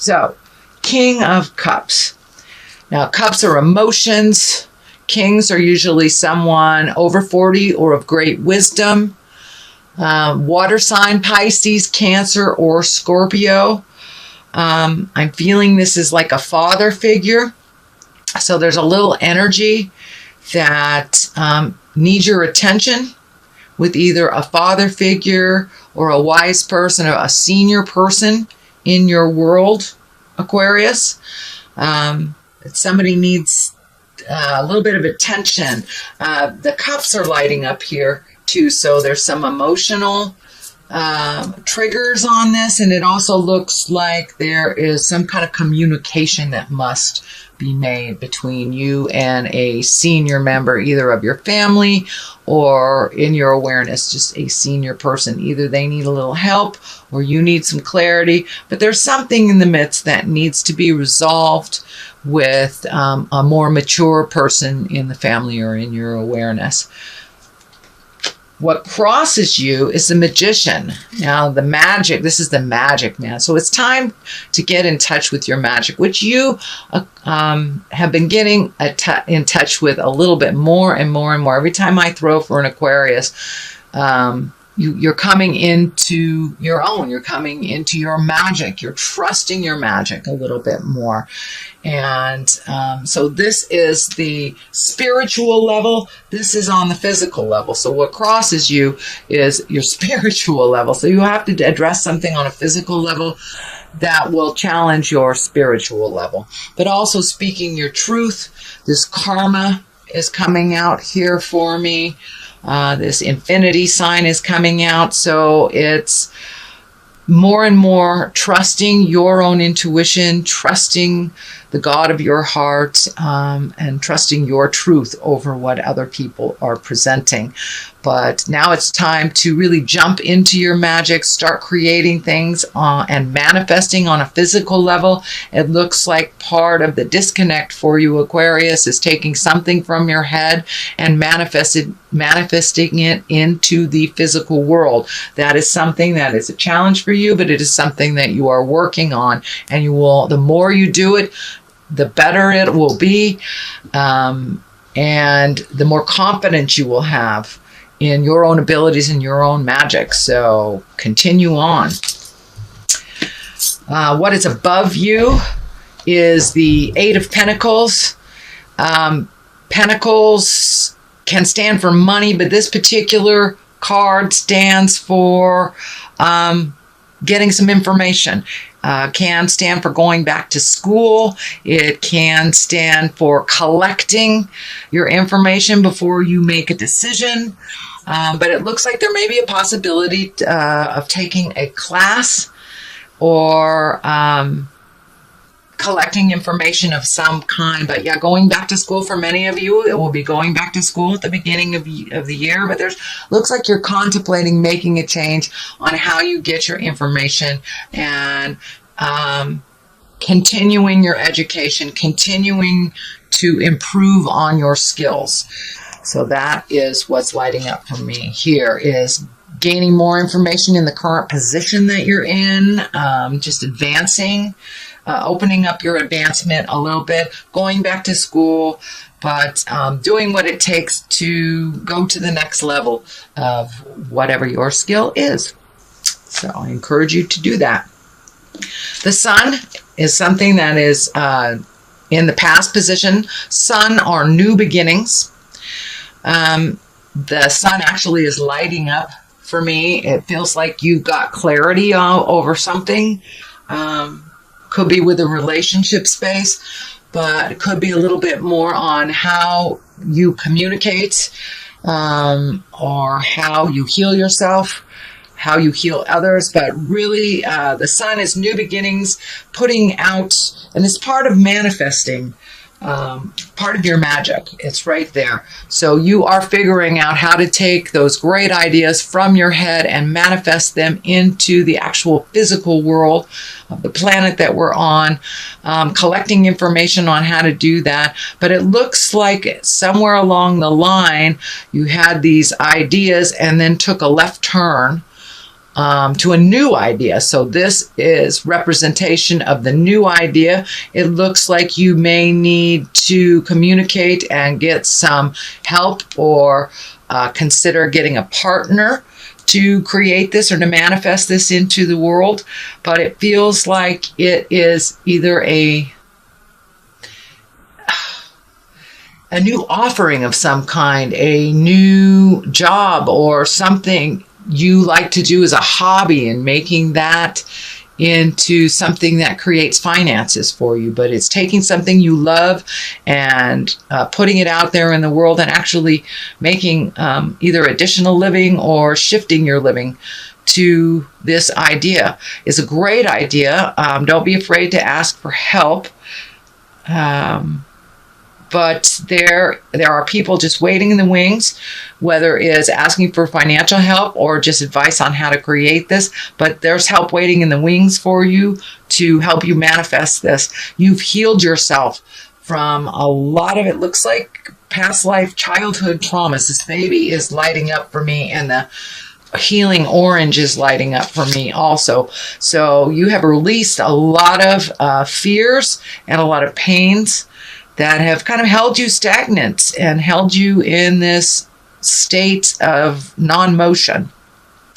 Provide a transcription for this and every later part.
So, King of Cups. Now, cups are emotions. Kings are usually someone over 40 or of great wisdom. Water sign, Pisces, Cancer, or Scorpio. I'm feeling this is like a father figure. So there's a little energy that needs your attention with either a father figure or a wise person or a senior person in your world, Aquarius. Somebody needs a little bit of attention. The cups are lighting up here too, so there's some emotional triggers on this, and it also looks like there is some kind of communication that must be made between you and a senior member, either of your family or in your awareness, just a senior person. Either they need a little help or you need some clarity, but there's something in the midst that needs to be resolved with a more mature person in the family or in your awareness. What crosses you is the Magician. Now, the magic, this is the magic man. So it's time to get in touch with your magic, which you have been getting in touch with a little bit more and more and more. Every time I throw for an Aquarius, you're coming into your own. You're coming into your magic. You're trusting your magic a little bit more. And so this is the spiritual level. This is on the physical level. So what crosses you is your spiritual level. So you have to address something on a physical level that will challenge your spiritual level. But also speaking your truth. This karma is coming out here for me. This infinity sign is coming out. So it's more and more trusting your own intuition, trusting the God of your heart, and trusting your truth over what other people are presenting. But now it's time to really jump into your magic, start creating things and manifesting on a physical level. It looks like part of the disconnect for you, Aquarius, is taking something from your head and manifesting it into the physical world. That is something that is a challenge for you, but it is something that you are working on, and you will, the more you do it, the better it will be, and the more confidence you will have in your own abilities and your own magic. So continue on. What is above you is the Eight of Pentacles. Pentacles can stand for money, but this particular card stands for getting some information. Can stand for going back to school. It can stand for collecting your information before you make a decision. But it looks like there may be a possibility of taking a class or collecting information of some kind. But yeah, going back to school for many of you, it will be going back to school at the beginning of the year. But there's looks like you're contemplating making a change on how you get your information and continuing your education, continuing to improve on your skills. So that is what's lighting up for me here, is gaining more information in the current position that you're in, just advancing, opening up your advancement a little bit, going back to school, but doing what it takes to go to the next level of whatever your skill is. So I encourage you to do that. The Sun is something that is in the past position. Sun are new beginnings. The Sun actually is lighting up for me. It feels like you got clarity over something. Could be with a relationship space, but it could be a little bit more on how you communicate, or how you heal yourself, how you heal others. But really, the Sun is new beginnings, putting out, and it's part of manifesting, part of your magic. It's right there. So you are figuring out how to take those great ideas from your head and manifest them into the actual physical world of the planet that we're on, collecting information on how to do that. But it looks like somewhere along the line you had these ideas and then took a left turn to a new idea. So this is representation of the new idea. It looks like you may need to communicate and get some help, or consider getting a partner to create this or to manifest this into the world. But it feels like it is either a new offering of some kind, a new job, or something you like to do as a hobby, and making that into something that creates finances for you. But it's taking something you love and putting it out there in the world, and actually making either additional living or shifting your living to this idea. Is a great idea. Don't be afraid to ask for help. But there are people just waiting in the wings, whether it's asking for financial help or just advice on how to create this. But there's help waiting in the wings for you to help you manifest this. You've healed yourself from a lot of, it looks like, past life childhood traumas. This baby is lighting up for me, and the healing orange is lighting up for me also. So you have released a lot of fears and a lot of pains that have kind of held you stagnant and held you in this state of non-motion,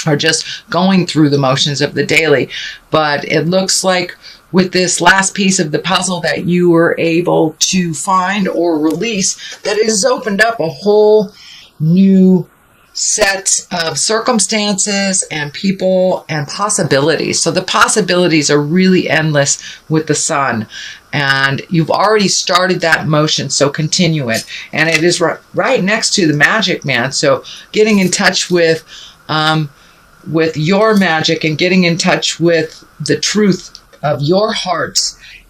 or just going through the motions of the daily. But it looks like with this last piece of the puzzle that you were able to find or release, that it has opened up a whole new set of circumstances and people and possibilities. So the possibilities are really endless with the sun, and you've already started that motion, so continue it. And it is right next to the magic man. So getting in touch with your magic, and getting in touch with the truth of your heart,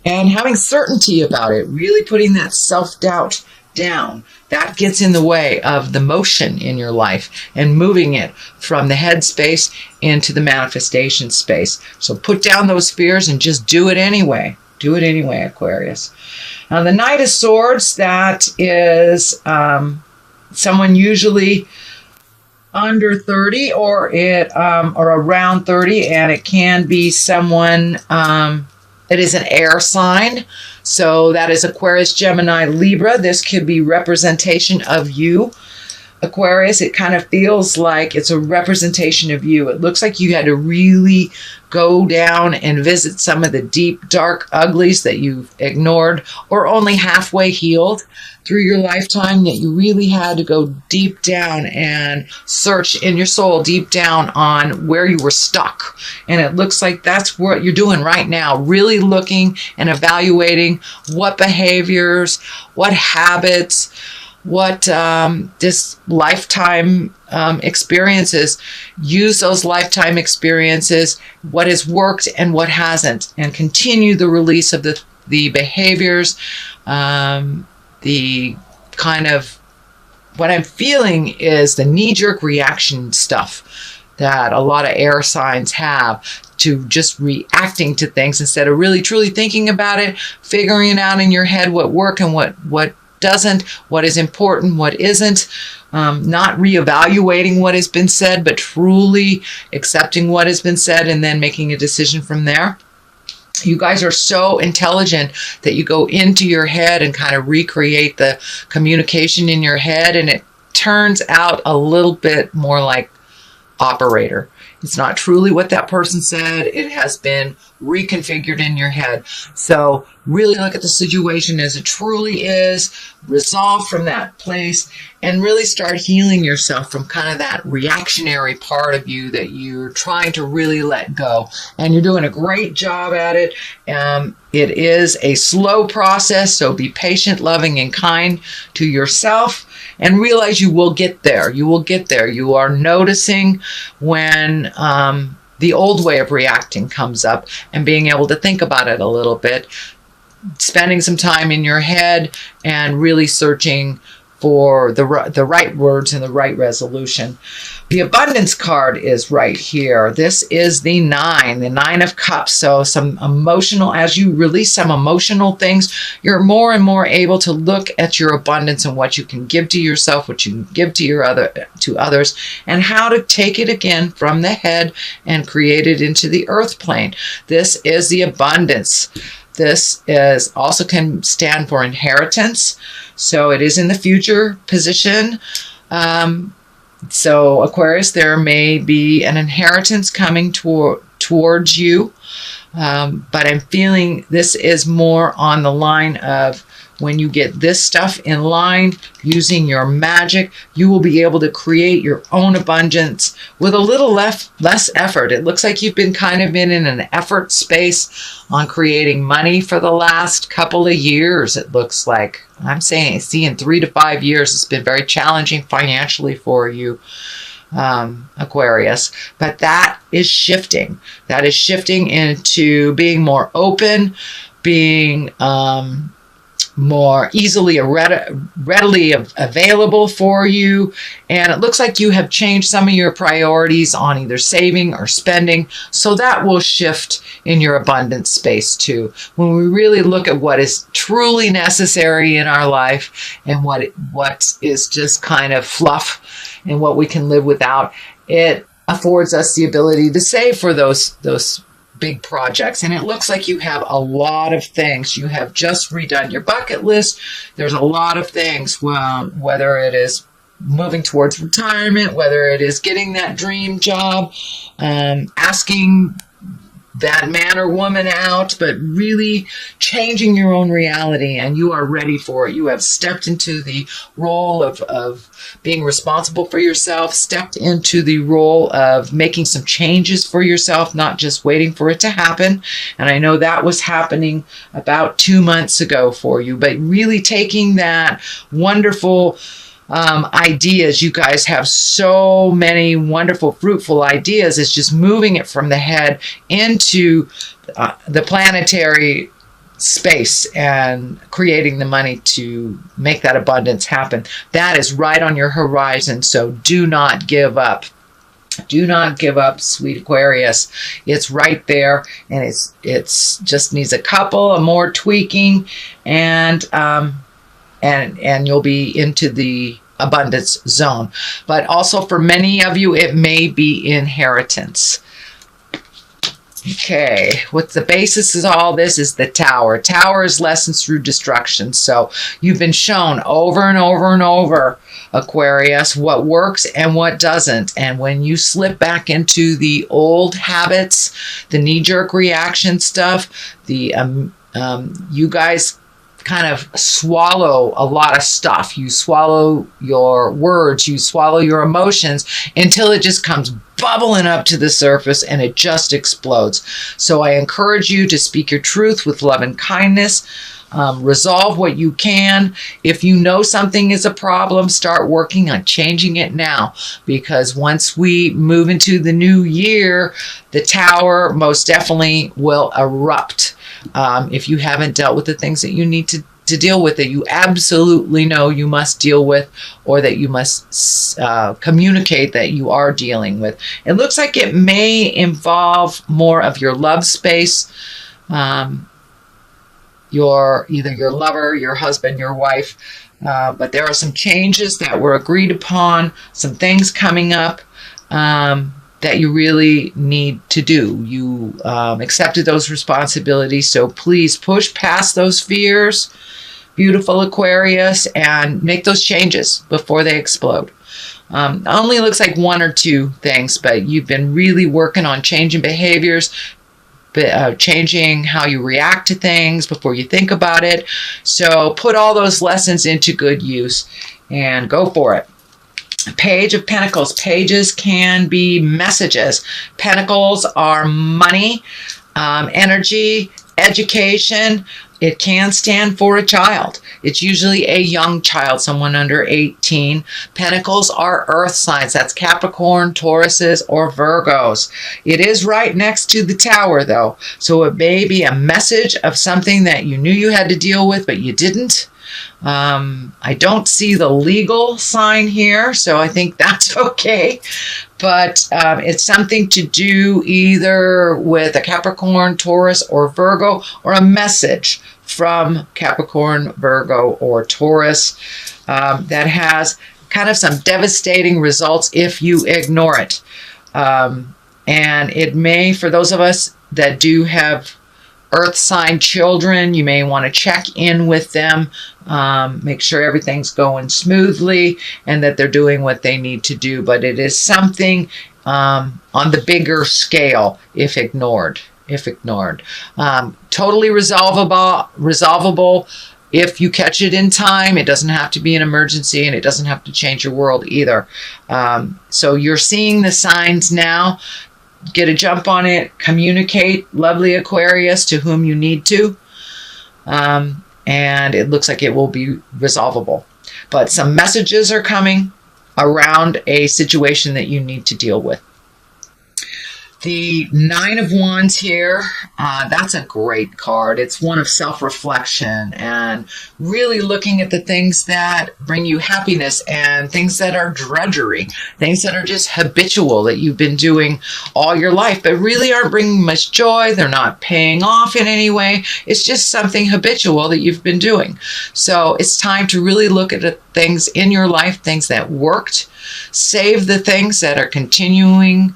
and having certainty about it, really putting that self-doubt down. That gets in the way of the motion in your life, and moving it from the head space into the manifestation space. So put down those fears and just do it anyway. Do it anyway, Aquarius. Now, the Knight of Swords, that is someone usually under 30 or around 30, and it can be someone that is an air sign. So that is Aquarius, Gemini, Libra. This could be representation of you, Aquarius. It kind of feels like it's a representation of you. It looks like you had to really go down and visit some of the deep, dark uglies that you've ignored or only halfway healed through your lifetime, that you really had to go deep down and search in your soul deep down on where you were stuck. And it looks like that's what you're doing right now, really looking and evaluating what behaviors, what habits, what this lifetime experiences. Use those lifetime experiences, what has worked and what hasn't, and continue the release of the behaviors, the kind of, what I'm feeling is the knee-jerk reaction stuff that a lot of air signs have, to just reacting to things instead of really truly thinking about it, figuring it out in your head what worked and what doesn't, what is important, what isn't, not reevaluating what has been said, but truly accepting what has been said and then making a decision from there. You guys are so intelligent that you go into your head and kind of recreate the communication in your head, and it turns out a little bit more like operator. It's not truly what that person said. It has been reconfigured in your head. So really look at the situation as it truly is, resolve from that place, and really start healing yourself from kind of that reactionary part of you that you're trying to really let go. And you're doing a great job at it. It is a slow process, so be patient, loving, and kind to yourself. And realize you will get there. You will get there. You are noticing when the old way of reacting comes up, and being able to think about it a little bit, spending some time in your head and really searching for the right words and the right resolution. The abundance card is right here. This is the 9 of cups. So some emotional, as you release some emotional things, you're more and more able to look at your abundance and what you can give to yourself, what you can give to others, and how to take it again from the head and create it into the earth plane. This is the abundance. This is also can stand for inheritance. So it is in the future position. So Aquarius, there may be an inheritance coming towards you. But I'm feeling this is more on the line of when you get this stuff in line, using your magic, you will be able to create your own abundance with a little less effort. It looks like you've been kind of in an effort space on creating money for the last couple of years. It looks like, seeing 3 to 5 years. It's been very challenging financially for you, Aquarius, but that is shifting. That is shifting into being more open, being more easily readily available for you. And it looks like you have changed some of your priorities on either saving or spending. So that will shift in your abundance space too. When we really look at what is truly necessary in our life and what is just kind of fluff and what we can live without, it affords us the ability to save for those big projects. And it looks like you have a lot of things. You have just redone your bucket list. There's a lot of things, whether it is moving towards retirement, whether it is getting that dream job, asking that man or woman out, but really changing your own reality, and you are ready for it. You have stepped into the role of being responsible for yourself, stepped into the role of making some changes for yourself, not just waiting for it to happen. And I know that was happening about 2 months ago for you, but really taking that wonderful ideas. You guys have so many wonderful, fruitful ideas. It's just moving it from the head into the planetary space and creating the money to make that abundance happen. That is right on your horizon. So do not give up. Do not give up, sweet Aquarius. It's right there, and it's just needs a couple of more tweaking, and you'll be into the abundance zone. But also for many of you, it may be inheritance. Okay, what the basis of all this is the Tower. Tower is lessons through destruction. So you've been shown over and over and over, Aquarius, what works and what doesn't. And when you slip back into the old habits, the knee-jerk reaction stuff, you guys kind of swallow a lot of stuff. You swallow your words, you swallow your emotions until it just comes bubbling up to the surface and it just explodes. So I encourage you to speak your truth with love and kindness. Resolve what you can. If you know something is a problem, start working on changing it now, because once we move into the new year, the Tower most definitely will erupt. If you haven't dealt with the things that you need to deal with, that you absolutely know you must deal with, or that you must communicate that you are dealing with. It looks like it may involve more of your love space, either your lover, your husband, your wife, but there are some changes that were agreed upon, some things coming up that you really need to do. You accepted those responsibilities, so please push past those fears, beautiful Aquarius, and make those changes before they explode. Only looks like 1 or 2 things, but you've been really working on changing behaviors, changing how you react to things before you think about it. So put all those lessons into good use and go for it. Page of Pentacles. Pages can be messages. Pentacles are money, energy, education. It can stand for a child. It's usually a young child, someone under 18. Pentacles are earth signs. That's Capricorn, Tauruses, or Virgos. It is right next to the Tower, though. So it may be a message of something that you knew you had to deal with, but you didn't. I don't see the legal sign here, so I think that's okay. But it's something to do either with a Capricorn, Taurus, or Virgo, or a message from Capricorn, Virgo, or Taurus that has kind of some devastating results if you ignore it. And it may, for those of us that do have earth sign children, you may want to check in with them, make sure everything's going smoothly and that they're doing what they need to do. But it is something on the bigger scale if ignored. Totally resolvable if you catch it in time. It doesn't have to be an emergency, and it doesn't have to change your world either. So you're seeing the signs now. Get a jump on it. Communicate, lovely Aquarius, to whom you need to. And it looks like it will be resolvable. But some messages are coming around a situation that you need to deal with. The Nine of Wands here, that's a great card. It's one of self-reflection and really looking at the things that bring you happiness and things that are drudgery, things that are just habitual that you've been doing all your life, but really aren't bringing much joy. They're not paying off in any way. It's just something habitual that you've been doing. So it's time to really look at the things in your life, things that worked, save the things that are continuing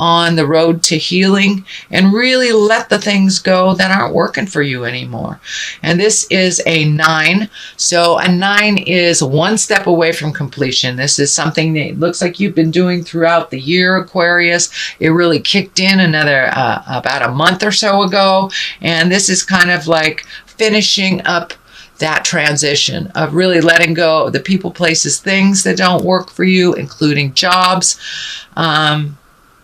on the road to healing, and really let the things go that aren't working for you anymore. And this is a 9. So a 9 is one step away from completion. This is something that looks like you've been doing throughout the year, Aquarius. It really kicked in about a month or so ago. And this is kind of like finishing up that transition of really letting go of the people, places, things that don't work for you, including jobs,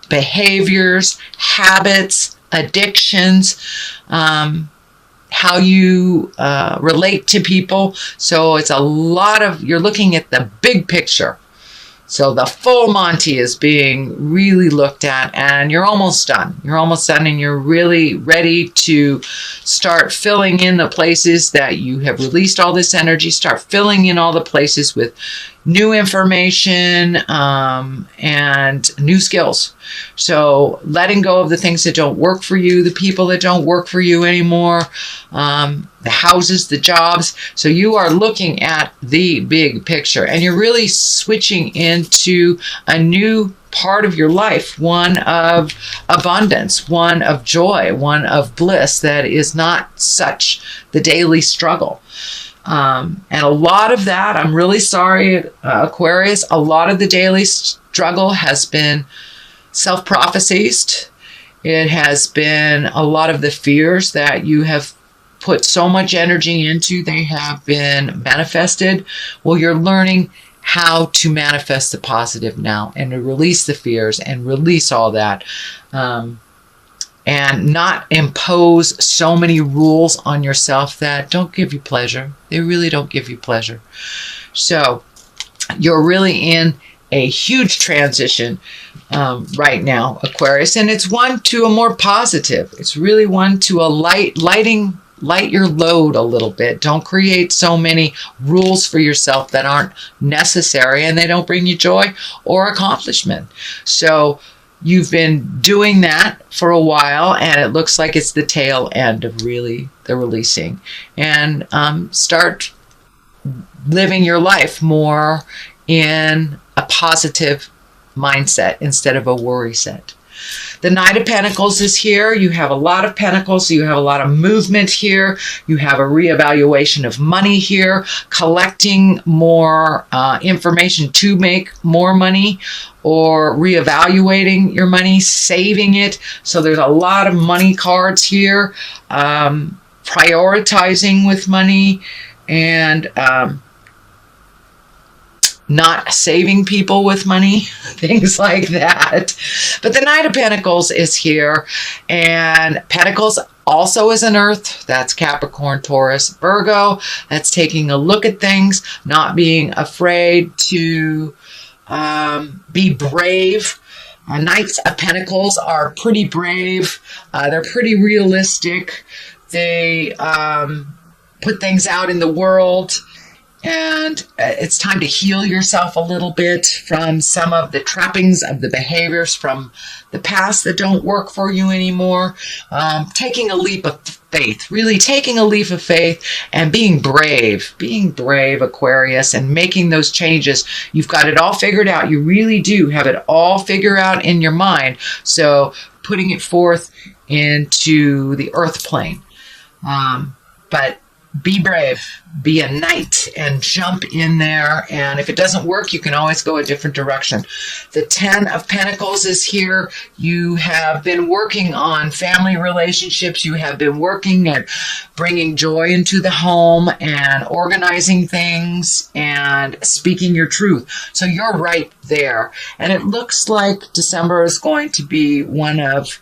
behaviors, habits, addictions, how you relate to people. So it's a lot of, you're looking at the big picture. So the full Monty is being really looked at, and you're almost done. You're almost done, and you're really ready to start filling in the places that you have released all this energy. Start filling in all the places with new information and new skills. So letting go of the things that don't work for you, the people that don't work for you anymore, the houses, the jobs. So you are looking at the big picture, and you're really switching into a new part of your life, one of abundance, one of joy, one of bliss that is not such the daily struggle. And a lot of that, I'm really sorry, Aquarius, a lot of the daily struggle has been self-prophesied. It has been a lot of the fears that you have put so much energy into, they have been manifested. Well, you're learning how to manifest the positive now and to release the fears and release all that. And not impose so many rules on yourself that don't give you pleasure. They really don't give you pleasure. So you're really in a huge transition right now, Aquarius. And it's one to a more positive. It's really one to a light your load a little bit. Don't create so many rules for yourself that aren't necessary and they don't bring you joy or accomplishment. So you've been doing that for a while, and it looks like it's the tail end of really the releasing. And start living your life more in a positive mindset instead of a worry set. The Knight of Pentacles is here. You have a lot of pentacles. So you have a lot of movement here. You have a reevaluation of money here, collecting more information to make more money, or reevaluating your money, saving it. So there's a lot of money cards here, prioritizing with money, and not saving people with money, things like that. But the Knight of Pentacles is here, and Pentacles also is an earth. That's Capricorn, Taurus, Virgo. That's taking a look at things, not being afraid to be brave. Knights of Pentacles are pretty brave. They're pretty realistic. They put things out in the world. And it's time to heal yourself a little bit from some of the trappings of the behaviors from the past that don't work for you anymore. Taking a leap of faith, really taking a leap of faith and being brave, Aquarius, and making those changes. You've got it all figured out. You really do have it all figured out in your mind. So putting it forth into the earth plane. But be brave, be a knight, and jump in there. And if it doesn't work, you can always go a different direction. The 10 of Pentacles is here. You have been working on family relationships. You have been working at bringing joy into the home and organizing things and speaking your truth. So you're right there. And it looks like December is going to be one of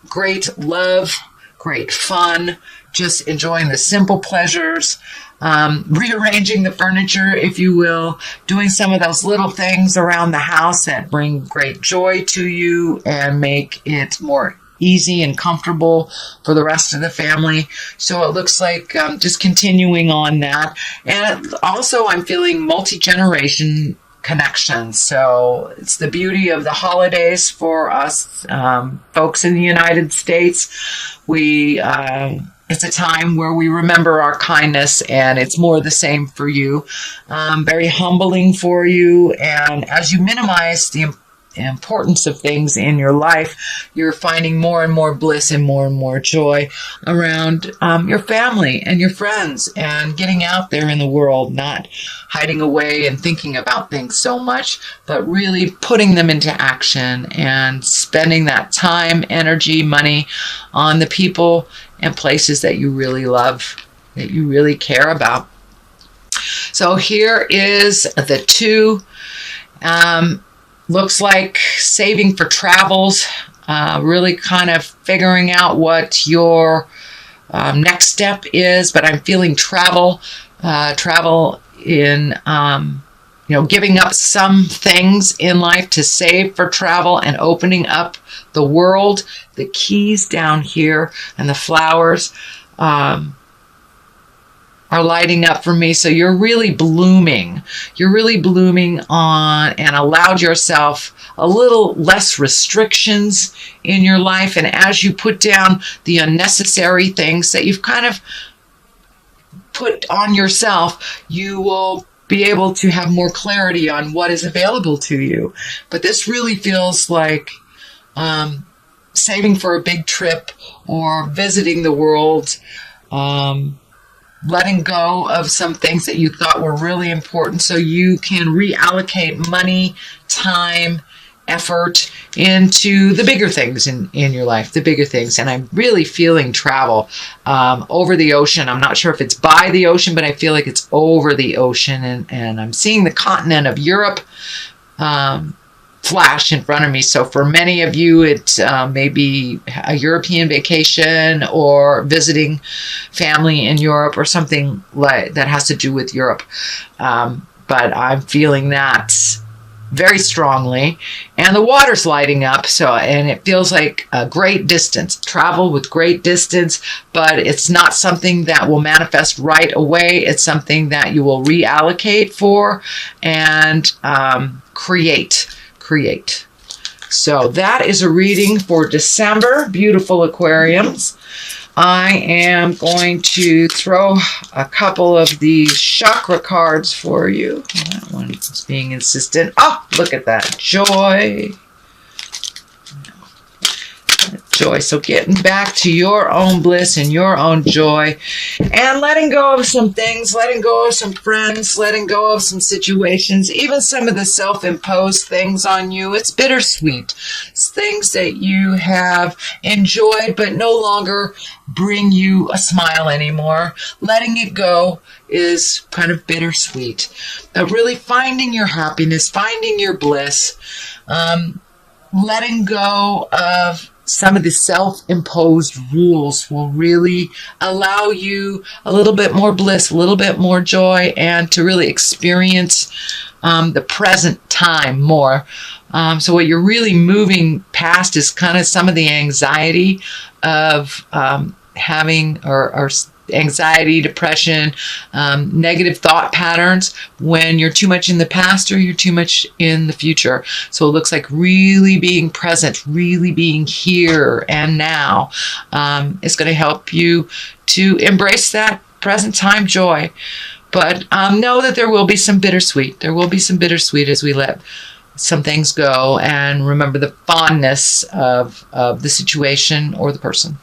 great love, great fun, just enjoying the simple pleasures, rearranging the furniture, if you will, doing some of those little things around the house that bring great joy to you and make it more easy and comfortable for the rest of the family. So it looks like just continuing on that. And also I'm feeling multi-generation connections. So it's the beauty of the holidays for us folks in the United States. It's a time where we remember our kindness, and it's more the same for you. Very humbling for you. And as you minimize the importance of things in your life, you're finding more and more bliss and more joy around your family and your friends and getting out there in the world, not hiding away and thinking about things so much, but really putting them into action and spending that time, energy, money on the people and places that you really love, that you really care about. So here is the 2. Looks like saving for travels, really kind of figuring out what your next step is. But I'm feeling travel in, giving up some things in life to save for travel and opening up the world. The keys down here and the flowers are lighting up for me. So you're really blooming. You're really blooming on and allowed yourself a little less restrictions in your life. And as you put down the unnecessary things that you've kind of put on yourself, you will be able to have more clarity on what is available to you. But this really feels like saving for a big trip or visiting the world, letting go of some things that you thought were really important so you can reallocate money, time, effort into the bigger things in your life, the bigger things. And I'm really feeling travel over the ocean. I'm not sure if it's by the ocean, but I feel like it's over the ocean. And I'm seeing the continent of Europe flash in front of me. So for many of you, it may be a European vacation or visiting family in Europe or something like that has to do with Europe. But I'm feeling that very strongly, and the water's lighting up. So, and it feels like a great distance, travel with great distance, but it's not something that will manifest right away. It's something that you will reallocate for and create. So that is a reading for December, beautiful Aquarians. I am going to throw a couple of these chakra cards for you. That one is being insistent. Oh, look at that. Joy. Joy. So getting back to your own bliss and your own joy and letting go of some things, letting go of some friends, letting go of some situations, even some of the self-imposed things on you. It's bittersweet. It's things that you have enjoyed but no longer bring you a smile anymore. Letting it go is kind of bittersweet. But really finding your happiness, finding your bliss, letting go of some of the self-imposed rules will really allow you a little bit more bliss, a little bit more joy, and to really experience the present time more. So what you're really moving past is kind of some of the anxiety of having or anxiety, depression, negative thought patterns when you're too much in the past or you're too much in the future. So it looks like really being present, really being here and now is going to help you to embrace that present time joy. But know that there will be some bittersweet. There will be some bittersweet as we let some things go and remember the fondness of the situation or the person.